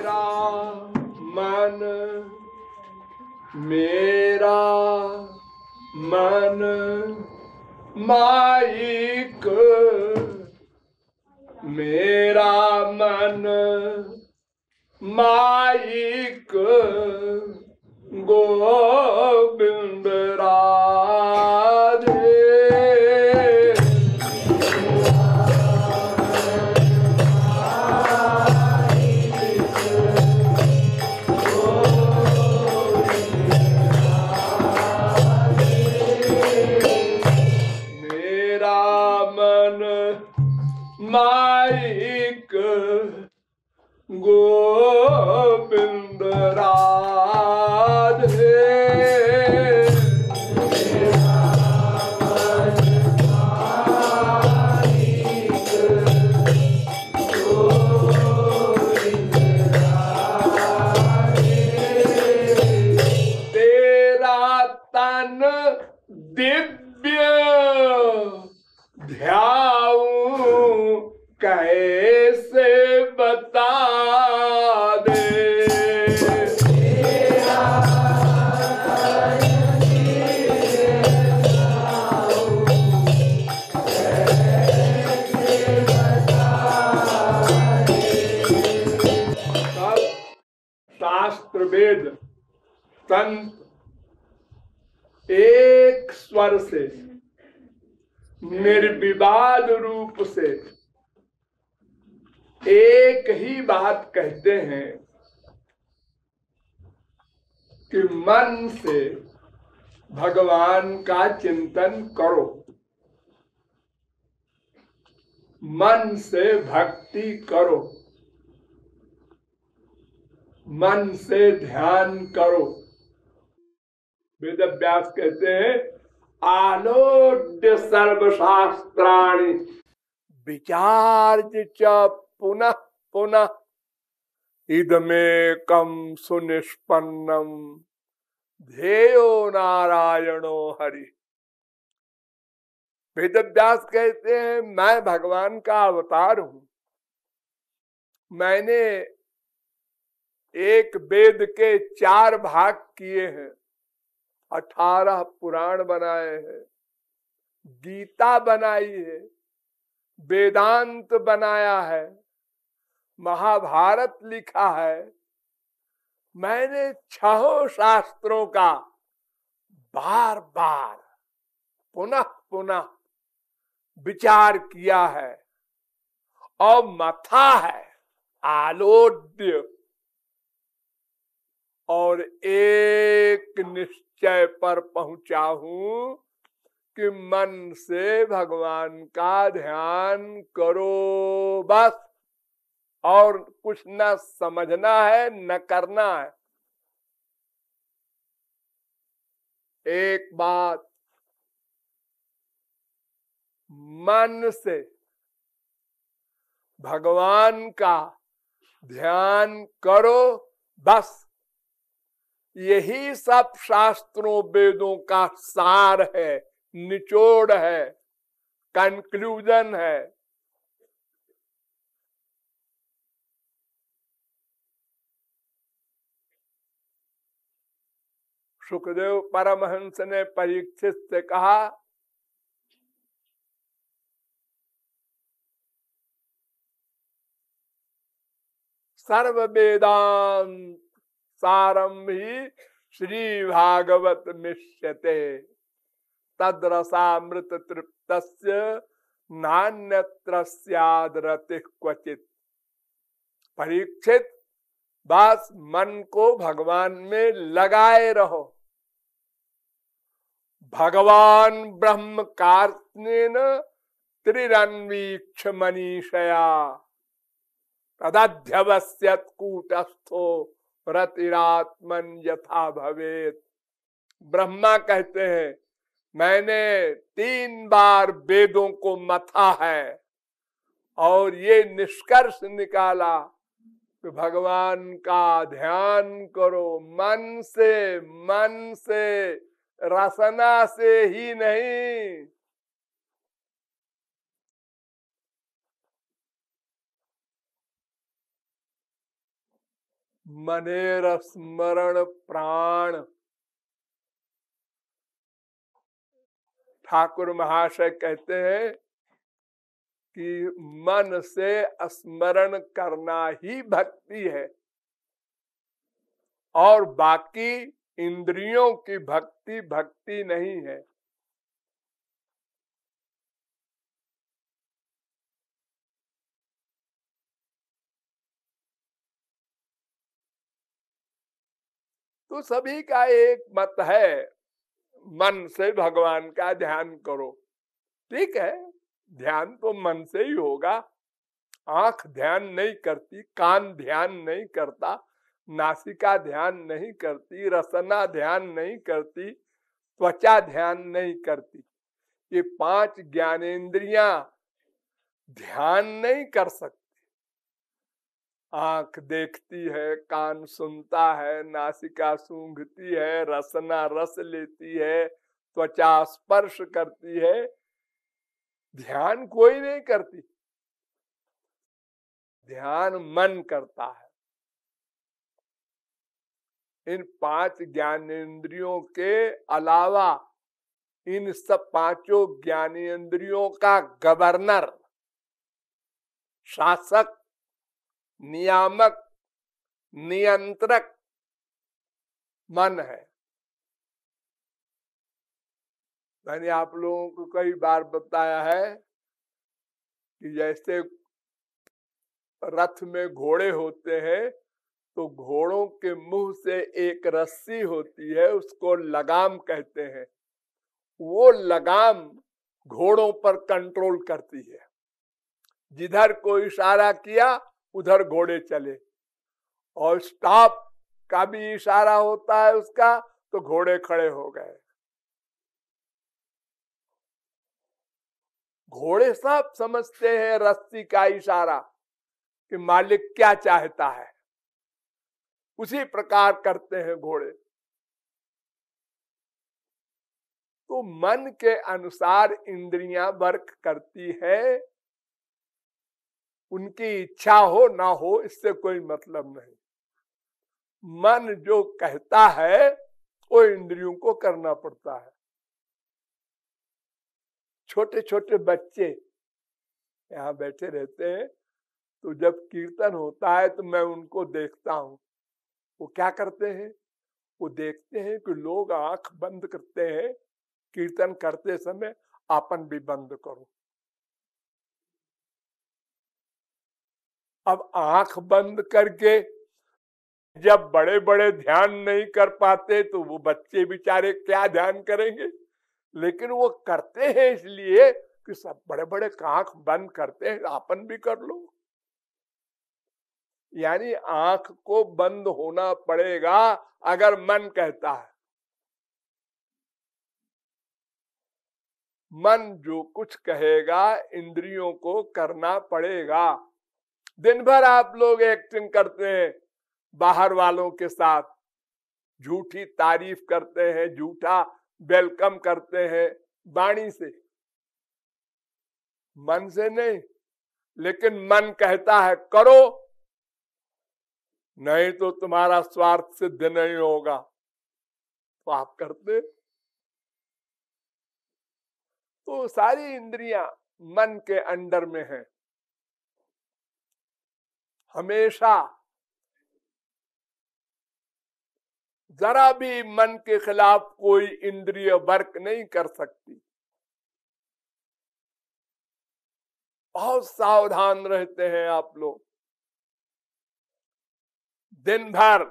मन मेरा मन माइक मेरा मन माइक गोविंद राधे। मेरा मन माइक गोविंद राधे। तेरा तन दिव्य ध्याऊं कैसे बता दे। शास्त्र वेद संत एक स्वर से निर्विवाद रूप से एक ही बात कहते हैं कि मन से भगवान का चिंतन करो, मन से भक्ति करो, मन से ध्यान करो। वेद व्यास कहते हैं आलोड्य सर्वशास्त्राणि विचार्य च पुनः पुनः इदमेकं सुनिष्पन्नम ध्येयो नारायणो हरि। वेद व्यास कहते हैं मैं भगवान का अवतार हूं। मैंने एक वेद के 4 भाग किए हैं, 18 पुराण बनाए हैं, गीता बनाई है, वेदांत बनाया है, महाभारत लिखा है। मैंने 6 शास्त्रों का बार बार पुनः पुनः विचार किया है और मथा है आलोड्य, और एक निश्चय पर पहुंचा हूं कि मन से भगवान का ध्यान करो बस, और कुछ न समझना है न करना है। एक बात, मन से भगवान का ध्यान करो बस, यही सब शास्त्रों वेदों का सार है, निचोड़ है, कंक्लूजन है। सुखदेव परमहंस ने परीक्षित से कहा, सर्व वेदांत सारम ही श्री भागवत मिष्यते तद्रसामृत तृप्तस्य नान्यत्र स्याद् रतिः क्वचित्। परीक्षित, बस मन को भगवान में लगाए रहो। भगवान ब्रह्म कार्त्स्येन त्रिरन्वीक्ष मनीषया तदध्यवस्यत् कूटस्थो रतिरात्मन यथा भवेत्। ब्रह्मा कहते हैं मैंने 3 बार वेदों को मथा है और ये निष्कर्ष निकाला कि भगवान का ध्यान करो मन से, रसना से ही नहीं। मनेर स्मरण प्राण। ठाकुर महाशय कहते हैं कि मन से स्मरण करना ही भक्ति है, और बाकी इंद्रियों की भक्ति भक्ति नहीं है। तो सभी का एक मत है, मन से भगवान का ध्यान करो। ठीक है, ध्यान तो मन से ही होगा। आंख ध्यान नहीं करती, कान ध्यान नहीं करता, नासिका ध्यान नहीं करती, रसना ध्यान नहीं करती, त्वचा ध्यान नहीं करती। ये 5 ज्ञानेंद्रियां ध्यान नहीं कर सकती। आंख देखती है, कान सुनता है, नासिका सूंघती है, रसना रस लेती है, त्वचा स्पर्श करती है, ध्यान कोई नहीं करती। ध्यान मन करता है। इन 5 ज्ञानेंद्रियों के अलावा इन सब 5 ज्ञानेंद्रियों का गवर्नर, शासक, नियामक, नियंत्रक मन है। मैंने आप लोगों को कई बार बताया है कि जैसे रथ में घोड़े होते हैं, तो घोड़ों के मुंह से एक रस्सी होती है, उसको लगाम कहते हैं। वो लगाम घोड़ों पर कंट्रोल करती है। जिधर को इशारा किया उधर घोड़े चले, और स्टॉप का भी इशारा होता है उसका, तो घोड़े खड़े हो गए। घोड़े सब समझते हैं रस्सी का इशारा कि मालिक क्या चाहता है, उसी प्रकार करते हैं घोड़े। तो मन के अनुसार इंद्रियां वर्क करती है। उनकी इच्छा हो ना हो इससे कोई मतलब नहीं। मन जो कहता है वो इंद्रियों को करना पड़ता है। छोटे छोटे बच्चे यहाँ बैठे रहते हैं, तो जब कीर्तन होता है तो मैं उनको देखता हूँ। वो क्या करते हैं, वो देखते हैं कि लोग आंख बंद करते हैं कीर्तन करते समय, आपन भी बंद करो। अब आंख बंद करके जब बड़े बड़े ध्यान नहीं कर पाते तो वो बच्चे बेचारे क्या ध्यान करेंगे। लेकिन वो करते हैं इसलिए कि सब बड़े बड़े आंख बंद करते हैं, आपन भी कर लो। यानी आंख को बंद होना पड़ेगा अगर मन कहता है। मन जो कुछ कहेगा इंद्रियों को करना पड़ेगा। दिन भर आप लोग एक्टिंग करते हैं बाहर वालों के साथ, झूठी तारीफ करते हैं, झूठा वेलकम करते हैं वाणी से, मन से नहीं। लेकिन मन कहता है करो, नहीं तो तुम्हारा स्वार्थ सिद्ध नहीं होगा, तो आप करते। तो सारी इंद्रियां मन के अंडर में है। हमेशा जरा भी मन के खिलाफ कोई इंद्रिय वर्क नहीं कर सकती। बहुत सावधान रहते हैं आप लोग। दिन भर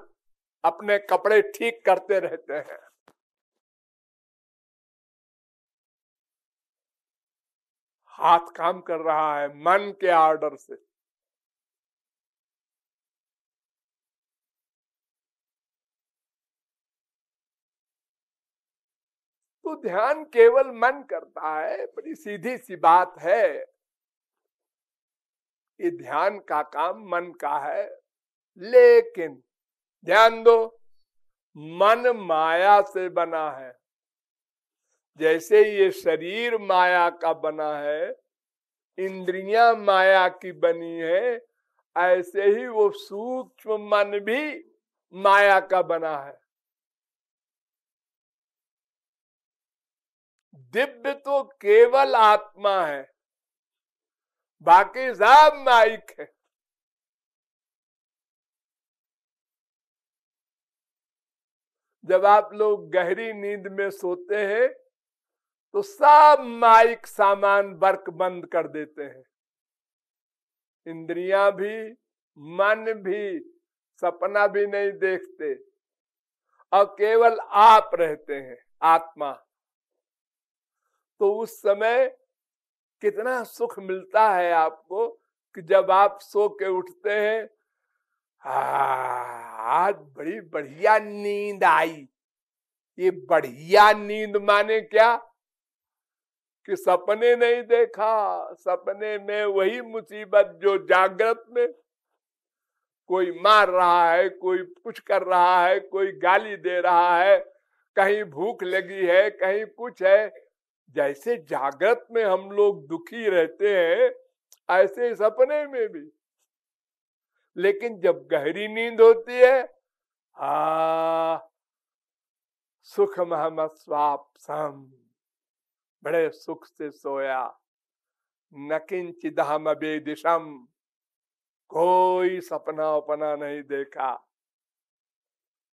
अपने कपड़े ठीक करते रहते हैं, हाथ काम कर रहा है मन के ऑर्डर से। तो ध्यान केवल मन करता है, बड़ी सीधी सी बात है। ये ध्यान का काम मन का है। लेकिन ध्यान दो, मन माया से बना है। जैसे ये शरीर माया का बना है, इंद्रियां माया की बनी है, ऐसे ही वो सूक्ष्म मन भी माया का बना है। दिव्य तो केवल आत्मा है, बाकी सब माइक है। जब आप लोग गहरी नींद में सोते हैं तो सब माइक सामान वर्क बंद कर देते हैं। इंद्रियां भी, मन भी, सपना भी नहीं देखते और केवल आप रहते हैं, आत्मा। तो उस समय कितना सुख मिलता है आपको कि जब आप सो के उठते हैं, आज बड़ी बढ़िया नींद आई। ये बढ़िया नींद माने क्या कि सपने नहीं देखा, सपने में वही मुसीबत जो जागृत में, कोई मार रहा है, कोई कुछ कर रहा है, कोई गाली दे रहा है, कहीं भूख लगी है, कहीं कुछ है। जैसे जागृत में हम लोग दुखी रहते हैं, ऐसे सपने में भी। लेकिन जब गहरी नींद होती है, सुखमहम स्वाप्सम, बड़े सुख से सोया, न किंचिदहम वेदिशम, कोई सपना उपना नहीं देखा।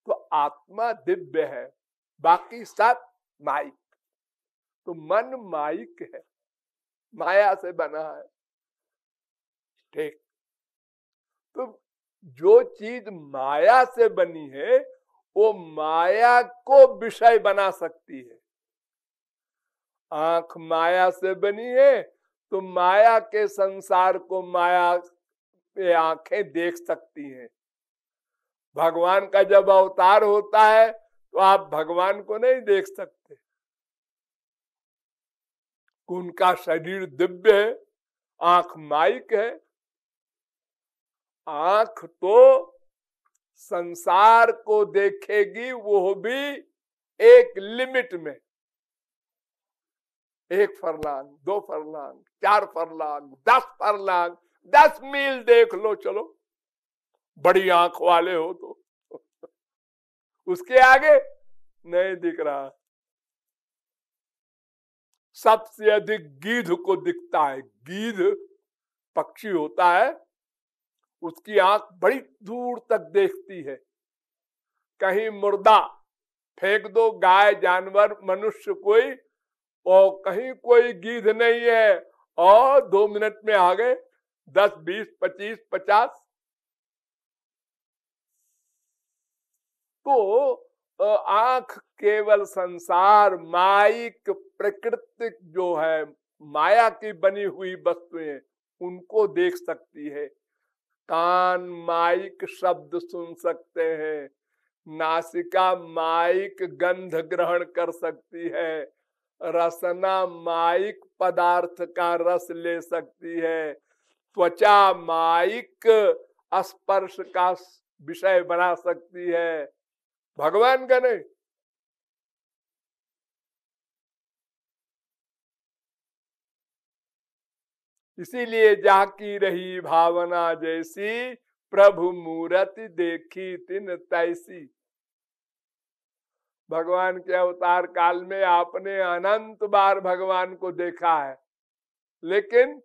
तो आत्मा दिव्य है, बाकी सब माइक। तो मन माइक है, माया से बना है। ठीक। तो जो चीज माया से बनी है वो माया को विषय बना सकती है। आंख माया से बनी है तो माया के संसार को माया ये आंखें देख सकती हैं। भगवान का जब अवतार होता है तो आप भगवान को नहीं देख सकते। उनका शरीर दिव्य है, आंख माइक है। आंख तो संसार को देखेगी, वो भी एक लिमिट में। 1 फरलांग, 2 फरलांग, 4 फरलांग, 10 फरलांग, 10 मील देख लो, चलो बड़ी आंख वाले हो तो। उसके आगे नहीं दिख रहा। सबसे अधिक गीध को दिखता है। गीध पक्षी होता है, उसकी आंख बड़ी दूर तक देखती है। कहीं मुर्दा फेंक दो, गाय, जानवर, मनुष्य कोई, और कहीं कोई गीध नहीं है, और 2 मिनट में आ गए 10, 20, 25, 50। तो आंख केवल संसार, माइक, प्राकृतिक जो है माया की बनी हुई वस्तुएं, उनको देख सकती है। कान माइक शब्द सुन सकते हैं, नासिका माइक गंध ग्रहण कर सकती है, रसना माइक पदार्थ का रस ले सकती है, त्वचा माइक स्पर्श का विषय बना सकती है, भगवान का नहीं। इसीलिए जाकी रही भावना जैसी, प्रभु मूर्ति देखी तिन तैसी। भगवान के अवतार काल में आपने अनंत बार भगवान को देखा है, लेकिन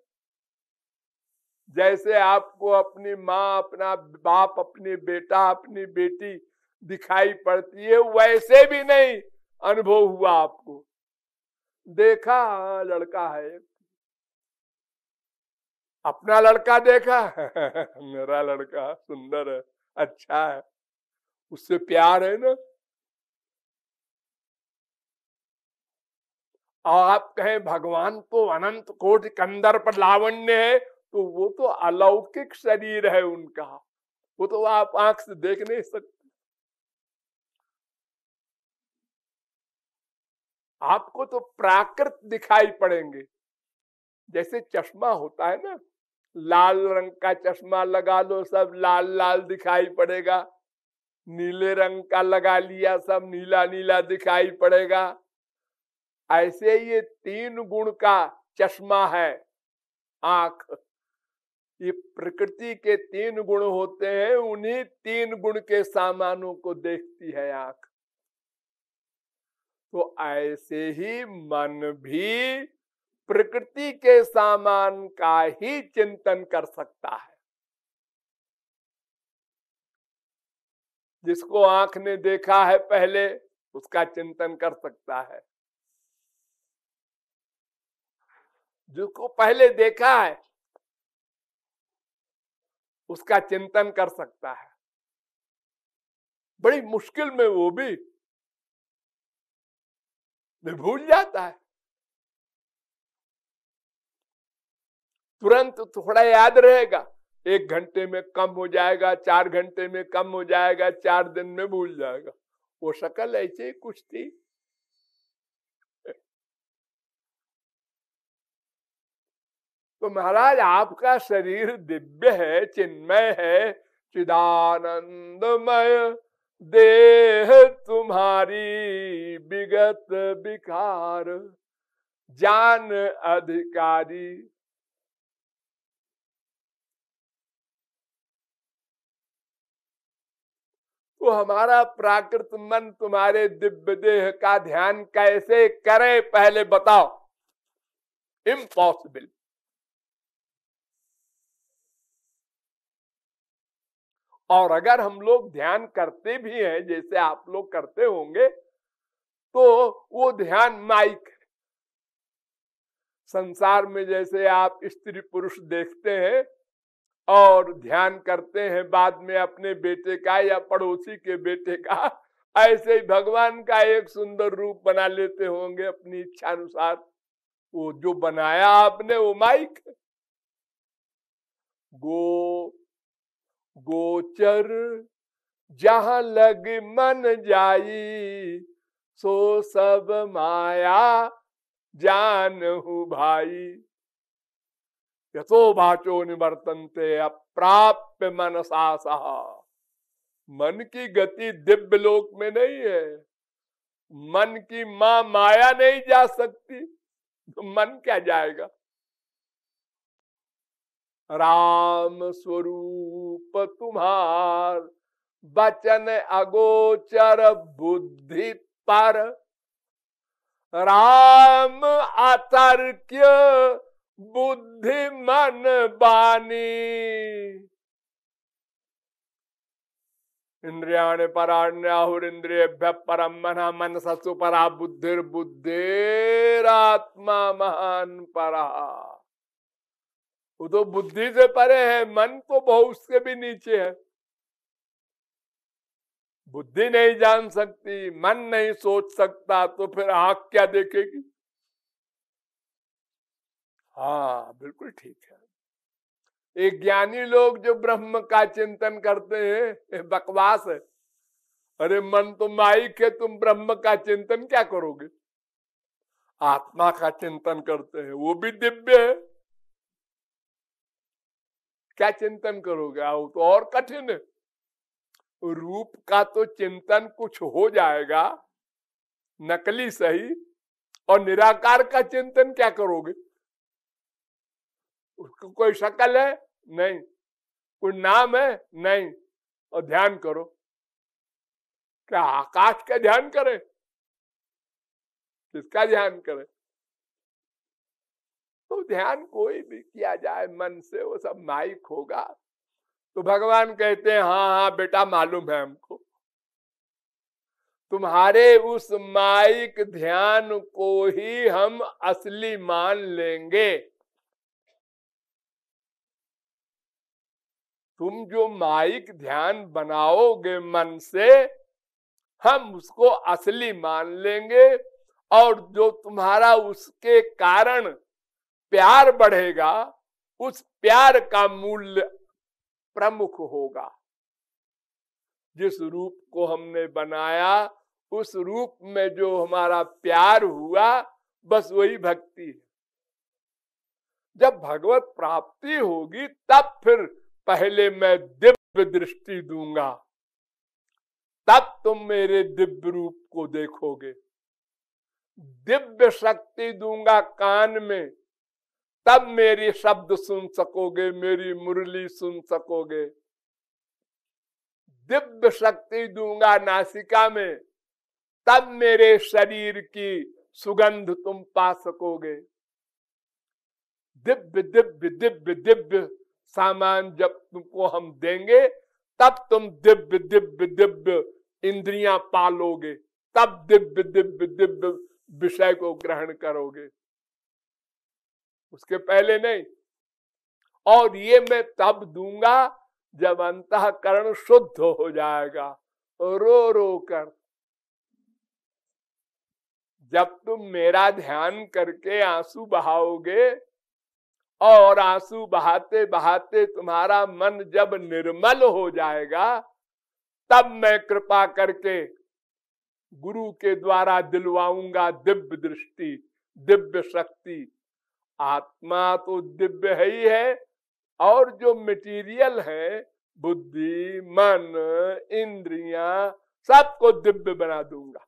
जैसे आपको अपनी माँ, अपना बाप, अपनी बेटा, अपनी बेटी दिखाई पड़ती है, वैसे भी नहीं अनुभव हुआ आपको। देखा लड़का है, अपना लड़का देखा मेरा लड़का सुंदर है, अच्छा है, उससे प्यार है ना। और आप कहें भगवान तो अनंत कोटि कंदर पर लावण्य है, तो वो तो अलौकिक शरीर है उनका, वो तो आप आंख से देख नहीं सकते। आपको तो प्राकृत दिखाई पड़ेंगे। जैसे चश्मा होता है ना, लाल रंग का चश्मा लगा लो, सब लाल लाल दिखाई पड़ेगा। नीले रंग का लगा लिया, सब नीला नीला दिखाई पड़ेगा। ऐसे ये 3 गुण का चश्मा है आंख। ये प्रकृति के 3 गुण होते हैं, उन्हीं 3 गुण के सामानों को देखती है आंख। तो ऐसे ही मन भी प्रकृति के सामान का ही चिंतन कर सकता है। जिसको आंख ने देखा है पहले, उसका चिंतन कर सकता है। जिसको पहले देखा है, उसका चिंतन कर सकता है। बड़ी मुश्किल में वो भी भूल जाता है। तुरंत थोड़ा याद रहेगा, 1 घंटे में कम हो जाएगा, 4 घंटे में कम हो जाएगा, 4 दिन में भूल जाएगा। वो शक्ल ऐसे ही कुछ थी। तो महाराज आपका शरीर दिव्य है, चिन्मय है, चिदानंदमय देह तुम्हारी विगत विकार जान अधिकारी। तो हमारा प्राकृत मन तुम्हारे दिव्य देह का ध्यान कैसे करे, पहले बताओ। इम्पॉसिबल। और अगर हम लोग ध्यान करते भी हैं, जैसे आप लोग करते होंगे, तो वो ध्यान माइक है। संसार में जैसे आप स्त्री पुरुष देखते हैं और ध्यान करते हैं बाद में अपने बेटे का या पड़ोसी के बेटे का, ऐसे ही भगवान का एक सुंदर रूप बना लेते होंगे अपनी इच्छा अनुसार। वो जो बनाया आपने वो माइक है। गोचर जहां लग मन जाई, सो सब माया जानहु भाई। यथो वाचो निवर्तन्ते अप्राप्य मनसा सहा। मन की गति दिव्य लोक में नहीं है। मन की मां माया नहीं जा सकती, तो मन क्या जाएगा। राम स्वरूप तुम्हार वचन अगोचर बुद्धि पर, राम अतर्क्य बुद्धि मन बानी। इंद्रियाणि पराण्याहुरिंद्रियेभ्यः परम मनः मनसस्तु परा बुद्धिर्बुद्धेरात्मा महान परा। वो तो बुद्धि से परे है, मन तो बहुत उसके भी नीचे है। बुद्धि नहीं जान सकती, मन नहीं सोच सकता, तो फिर आंख क्या देखेगी। हाँ बिल्कुल ठीक है। एक ज्ञानी लोग जो ब्रह्म का चिंतन करते हैं, बकवास है। अरे मन तो माइक है, तुम ब्रह्म का चिंतन क्या करोगे। आत्मा का चिंतन करते हैं, वो भी दिव्य है, क्या चिंतन करोगे। वो तो और कठिन है। रूप का तो चिंतन कुछ हो जाएगा, नकली सही, और निराकार का चिंतन क्या करोगे। उसको कोई शक्ल है नहीं, कोई नाम है नहीं, और ध्यान करो। क्या आकाश का ध्यान करें, किसका ध्यान करें। तो ध्यान कोई भी किया जाए मन से, वो सब माइक होगा। तो भगवान कहते हैं हाँ हाँ बेटा मालूम है हमको, तुम्हारे उस माइक ध्यान को ही हम असली मान लेंगे। तुम जो माइक ध्यान बनाओगे मन से, हम उसको असली मान लेंगे, और जो तुम्हारा उसके कारण प्यार बढ़ेगा, उस प्यार का मूल्य प्रमुख होगा। जिस रूप को हमने बनाया, उस रूप में जो हमारा प्यार हुआ, बस वही भक्ति है। जब भगवत प्राप्ति होगी तब फिर पहले मैं दिव्य दृष्टि दूंगा, तब तुम मेरे दिव्य रूप को देखोगे। दिव्य शक्ति दूंगा कान में, तब मेरी शब्द सुन सकोगे, मेरी मुरली सुन सकोगे। दिव्य शक्ति दूंगा नासिका में, तब मेरे शरीर की सुगंध तुम पा सकोगे। दिव्य दिव्य दिव्य दिव्य सामान जब तुमको हम देंगे, तब तुम दिव्य दिव्य दिव्य इंद्रियां पालोगे, तब दिव्य दिव्य दिव्य विषय को ग्रहण करोगे, उसके पहले नहीं। और ये मैं तब दूंगा जब अंतःकरण शुद्ध हो जाएगा, रो रो कर। जब तुम मेरा ध्यान करके आंसू बहाओगे, और आंसू बहाते बहाते तुम्हारा मन जब निर्मल हो जाएगा, तब मैं कृपा करके गुरु के द्वारा दिलवाऊंगा दिव्य दृष्टि, दिव्य शक्ति। आत्मा तो दिव्य है ही है, और जो मटेरियल है, बुद्धि, मन, इंद्रियां, सबको दिव्य बना दूंगा।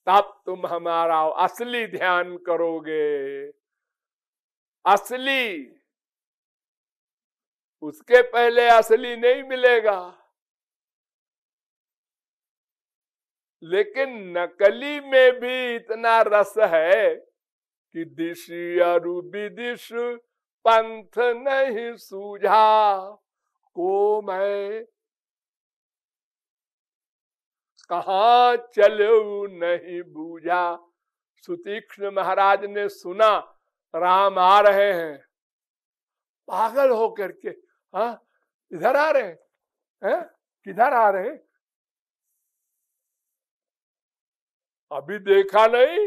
तब तुम हमारा असली ध्यान करोगे, असली। उसके पहले असली नहीं मिलेगा। लेकिन नकली में भी इतना रस है कि दिशि अरु विदिश पंथ नहीं सूझा, को मैं कहाँ चलो नहीं बूझा। सुतीक्ष्ण महाराज ने सुना राम आ रहे हैं, पागल होकर के, हाँ इधर आ रहे हैं, किधर आ रहे हैं, अभी देखा नहीं।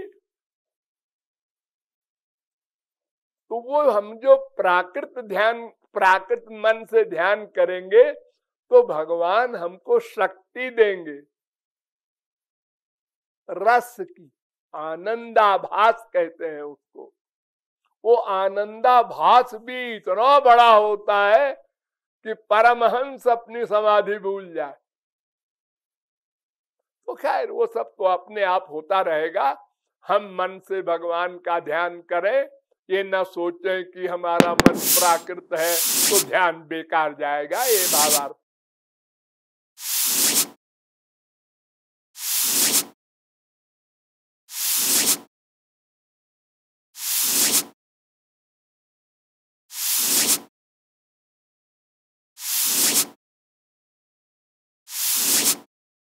तो वो हम जो प्राकृत ध्यान, प्राकृत मन से ध्यान करेंगे, तो भगवान हमको शक्ति देंगे, रस की, आनंदाभास कहते हैं उसको। वो आनंदाभास भी इतना बड़ा होता है कि परमहंस अपनी समाधि भूल जाए। तो खैर वो सब तो अपने आप होता रहेगा। हम मन से भगवान का ध्यान करें, ये न सोचें कि हमारा मन प्राकृत है तो ध्यान बेकार जाएगा, ये भावार्थ।